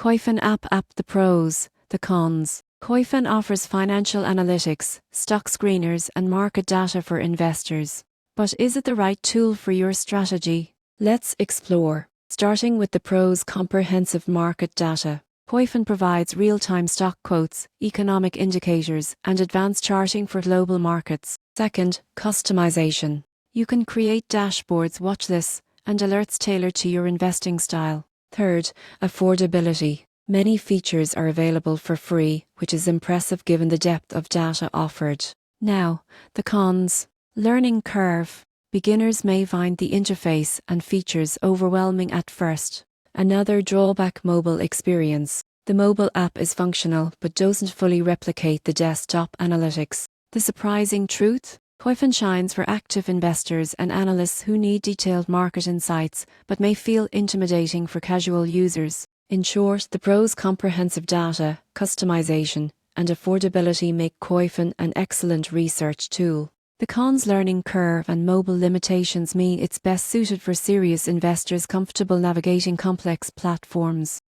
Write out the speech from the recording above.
Koyfin app. The pros, the cons. Koyfin offers financial analytics, stock screeners and market data for investors. But is it the right tool for your strategy? Let's explore. Starting with the pros: comprehensive market data. Koyfin provides real-time stock quotes, economic indicators, and advanced charting for global markets. Second, customization. You can create dashboards, watchlists, and alerts tailored to your investing style. Third, affordability. Many features are available for free, which is impressive given the depth of data offered. Now, the cons. Learning curve. Beginners may find the interface and features overwhelming at first. Another drawback: mobile experience. The mobile app is functional but doesn't fully replicate the desktop analytics. The surprising truth? Koyfin shines for active investors and analysts who need detailed market insights but may feel intimidating for casual users. In short, the pros: comprehensive data, customization, and affordability make Koyfin an excellent research tool. The cons: learning curve and mobile limitations mean it's best suited for serious investors comfortable navigating complex platforms.